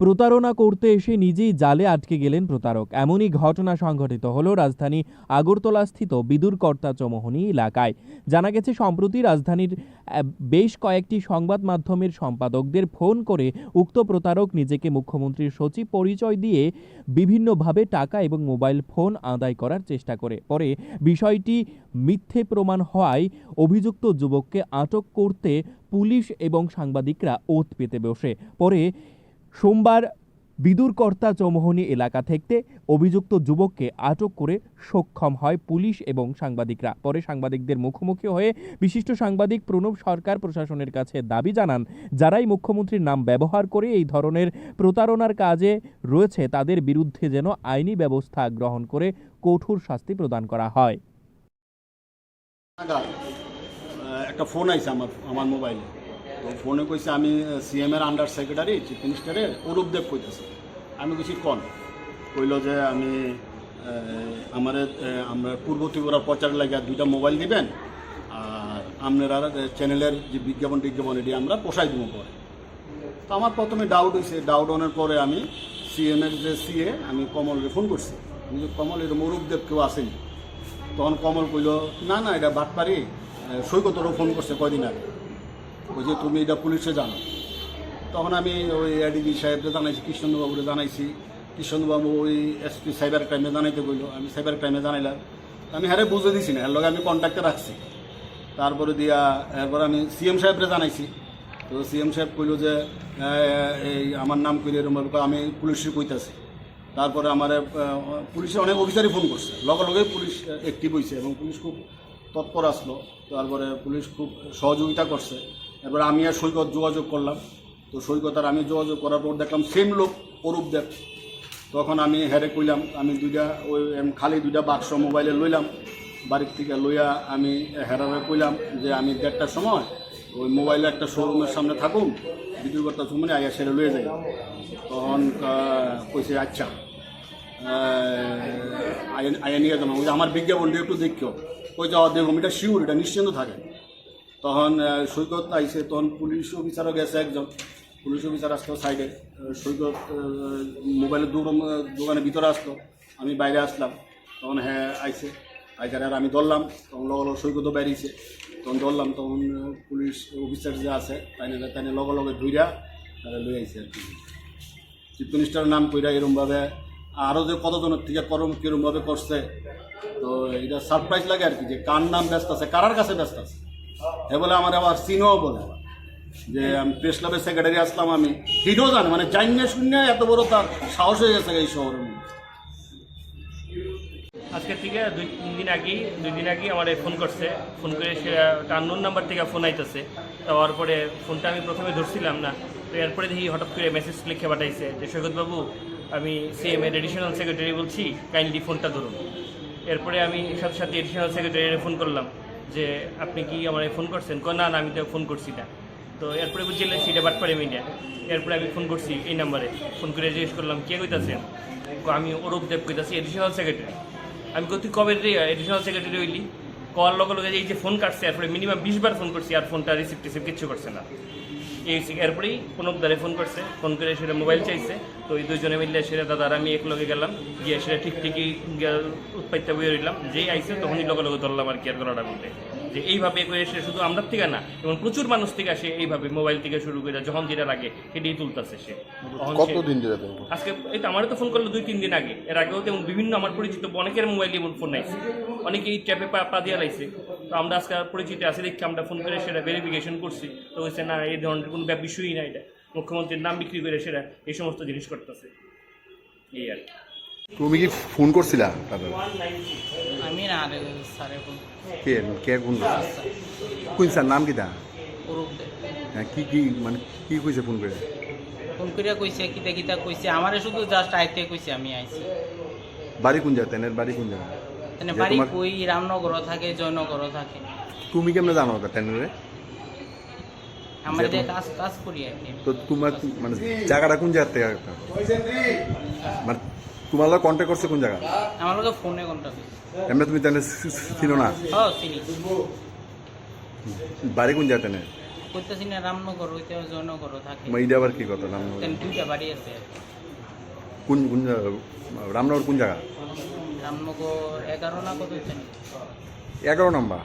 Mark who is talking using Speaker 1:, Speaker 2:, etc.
Speaker 1: প্রতারণা করতে এসে নিজেই জালে আটকে গেলেন প্রতারক। এমনই ঘটনা সংঘটিত হলো রাজধানী আগরতলাস্থিত বিদুরকর্তা চৌমুহনী এলাকায়। জানা গেছে, সম্প্রতি রাজধানীর বেশ কয়েকটি সংবাদ মাধ্যমের সম্পাদকদের ফোন করে উক্ত প্রতারক নিজেকে মুখ্যমন্ত্রীর সচিব পরিচয় দিয়ে বিভিন্নভাবে টাকা এবং মোবাইল ফোন আদায় করার চেষ্টা করে। পরে বিষয়টি মিথ্যে প্রমাণ হওয়ায় অভিযুক্ত যুবককে আটক করতে পুলিশ এবং সাংবাদিকরা ওত পেতে বসে। পরে সোমবার বিদুরকর্তা চৌমুহনী এলাকা থেকে অভিযুক্ত যুবককে আটক করে সক্ষম হয় পুলিশ এবং সাংবাদিকরা। পরে সাংবাদিকদের মুখোমুখি হয়ে বিশিষ্ট সাংবাদিক প্রণব সরকার প্রশাসনের কাছে দাবি জানান, যারাই মুখ্যমন্ত্রীর নাম ব্যবহার করে এই ধরনের প্রতারণার কাজে রয়েছে তাদের বিরুদ্ধে যেন আইনি ব্যবস্থা গ্রহণ করে কঠোর শাস্তি প্রদান করা হয়।
Speaker 2: একটা ফোন আইছে আমার মোবাইলে। তো ফোনে কইছে আমি সিএম এর আন্ডার সেক্রেটারি চিফ মিনিস্টারের অরূপদেব কইতেছি। আমি কইছি কন? কইল যে আমি আমরা পূর্ব ত্রিপুরার প্রচার লাগে 2টা মোবাইল দিবেন, আর আপনারা চ্যানেলের যে বিজ্ঞাপন এটি আমরা পোষাই দেবো পরে। তো আমার প্রথমে ডাউট হয়েছে। ডাউট হওয়ার পরে আমি সিএম এর যে সিএ আমি কমলকে ফোন করছি। কমল, এরকম অরূপদেব কেউ আসেনি। তখন কমল কইল না এটা বাটপারি, সৈকতরও ফোন করছে কয়দিন আগে, ওই যে তুমি এটা পুলিশে জানো। তখন আমি ওই এডিজি সাহেবকে জানাইছি, কৃষ্ণবাবুরে জানাইছি। কৃষ্ণবাবু ওই এসপি সাইবার ক্রাইমে জানাইতে কইল, আমি সাইবার ক্রাইমে জানাইলাম। আমি হ্যাঁ বুঝে দিছি না, এর লগে আমি কন্ট্যাক্টে রাখছি। তারপরে এরপর আমি সিএম সাহেবরে জানাইছি। তো সিএম সাহেব কইল যে এই আমার নাম কইলে এরকম আমি পুলিশে কইতাছি। তারপরে আমার পুলিশে অনেক অফিসারই ফোন করছে, লগে পুলিশ অ্যাক্টিভ হয়েছে এবং পুলিশ খুব তৎপর আসলো। তারপরে পুলিশ খুব সহযোগিতা করছে। এবার আমি আর সৈকত যোগাযোগ করলাম। তো সৈকত আর আমি যোগাযোগ করার পর দেখলাম সেম লোক অরূপদেব। তখন আমি হেরে কইলাম, আমি খালি 2টা বাক্স মোবাইলে লইলাম বাড়ির থেকে লইয়া আমি হেরারে কইলাম যে আমি 1:30টার সময় ওই মোবাইলে একটা শোরুমের সামনে থাকুন, বিদ্যুৎকর্তা চৌমুহনী আইয়া সেরে লইয়ে যাই। তখন কইছে আচ্ছা আইয়া নিয়ে যাবো, ওই আমার বিজ্ঞাপনটা একটু দেখিও। ওই যাওয়া দেখুন, এটা শিওর, এটা নিশ্চিন্ত থাকে। তখন সৈকত আইসে, তখন পুলিশ অফিসারও গেছে একজন, পুলিশ অফিসার আসতো সাইডে। সৈকত মোবাইলের দোকানের ভিতরে আসতো, আমি বাইরে আসলাম। তখন হ্যাঁ আইসে, আইসার আর আমি ধরলাম। তখন লগে সৈকতও বেরিয়েছে, তখন ধরলাম। তখন পুলিশ অফিসার যে আছে তাই লগে ধুইরা তারা লই আইসে আর কি। চিফ মিনিস্টারের নাম কইরা এরমভাবে আরও যে কতজনের থেকে কিরমভাবে করছে। তো এটা সারপ্রাইজ লাগে আর কি, যে কার নাম ব্যস্ত আছে, কারার কাছে ব্যস্ত আছে। এ বলে আমার আবার সিনও বলে যে আমি প্রেস ক্লাবের সেক্রেটারি আসলাম, আমি হিডও জানে, মানে জানিয়ে শুনে এত বড় তার সাহস হয়ে গেছে এই শহরের মধ্যে।
Speaker 3: আজকের থেকে 2 দিন আগেই আমার ফোন করছে। ফোন করে সে একটা আননোন নাম্বার থেকে ফোন আইতেছে। তারপর পরে ফোনটা আমি প্রথমে ধরছিলাম না। তো এরপরে দেখি হঠাৎ করে মেসেজ লিখে পাঠাইছে যে সৈকতবাবু, আমি সিএম এর এডিশনাল সেক্রেটারি বলছি, কাইন্ডলি ফোনটা ধরুন। এরপরে আমি সাথে এডিশনাল সেক্রেটারি ফোন করলাম যে আপনি কি আমার ফোন করছেন? না আমি তো ফোন করছি না। তো এরপরে বুঝলে সেটা বাটপাড়ি মিডিয়া। এরপরে আমি ফোন করছি এই নাম্বারে, ফোন করে জিজ্ঞেস করলাম কে কইতাছেন? আমি অরূপদেব কইতাছি, এডিশনাল সেক্রেটারি। আমি তুই কবে এডিশনাল সেক্রেটারি হইলি? কল লগে এই যে ফোন কাটছে, এরপরে মিনিমাম 20 বার ফোন করছি, আর ফোনটা রিসিভ কিচ্ছু করছে না। এরপরেই কোনো দ্বারে ফোন করছে, ফোন করে সেটা মোবাইল চাইছে। তো এই 2জনে মিললে সেটা দাদার আমি একলগে গেলাম, গিয়ে সেটা ঠিকই উৎপাইতে বয়ে রইলাম। যেই আইসে তখনই লগে ধরলাম আর কি আর গলাটা বলতে, যে এইভাবে করে সে শুধু আমরা থেকে না, এবং প্রচুর মানুষ থেকে আসে এইভাবে মোবাইল থেকে শুরু করে যখন যেটা লাগে সেটাই তুলতেছে সে।
Speaker 4: কতদিন ধরে?
Speaker 3: আজকে এই তো আমারও তো ফোন করলো 2-3 দিন আগে। এর আগেও তেমন বিভিন্ন আমার পরিচিত অনেকের মোবাইলে এমন ফোন আইছে, অনেকেই ট্যাপে পা দিয়ে লাইছে। তো আমরা আজকে পরিচিত আছে দেখি আমরা ফোন করে সেটা ভেরিফিকেশন করছি। তো হয়েছে না, এই ধরনের কোনো বিষয়ই না, এটা মুখ্যমন্ত্রীর নাম বিক্রি করে সেটা এই সমস্ত জিনিস করতেছে, এই আর কি।
Speaker 4: তুমি কি ফোন করছিলা?
Speaker 5: আমি না স্যারে ফোন
Speaker 4: কে ফোন করছে? কোন স্যার নাম কিটা?
Speaker 5: অরূপদেব।
Speaker 4: হ্যাঁ, কি মানে কি কইছে ফোন করে?
Speaker 5: ফোন করিয়া কইছে কিতা কইছে, আমারে শুধু জাস্ট আইতে কইছে আমি আইছি।
Speaker 4: বাড়ি কোন জায়গা? তেনের বাড়ি কোন জায়গা?
Speaker 5: তেনে বাড়ি কই রামনগর থাকে, জয়নগর থাকে।
Speaker 4: তুমি কেমনে জানো তেনরে?
Speaker 5: আমার যে কাজ করি আর কি।
Speaker 4: তো তোমার মানে জায়গাটা কোন জায়গা থেকে? মানে তোমার লোক কন্ট্যাক্ট করছে কোন জায়গা?
Speaker 5: আমার লোকে ফোনে কন্টাক্ট করছে।
Speaker 4: এমনি তুমি তেনে ছিল না?
Speaker 5: হ্যাঁ চিনি।
Speaker 4: বাড়ি কোন জায়গা তেনে?
Speaker 5: করতেছি না রামনগর হইতে জয়নগরও থাকে
Speaker 4: এইটা আবার কি কথা রামনগর?
Speaker 5: এখানে দুইটা বাড়ি আছে
Speaker 4: কোন কোন রামনগর কোন জায়গা?
Speaker 5: রামনগর 11 না কত জানি
Speaker 4: 11 নম্বর।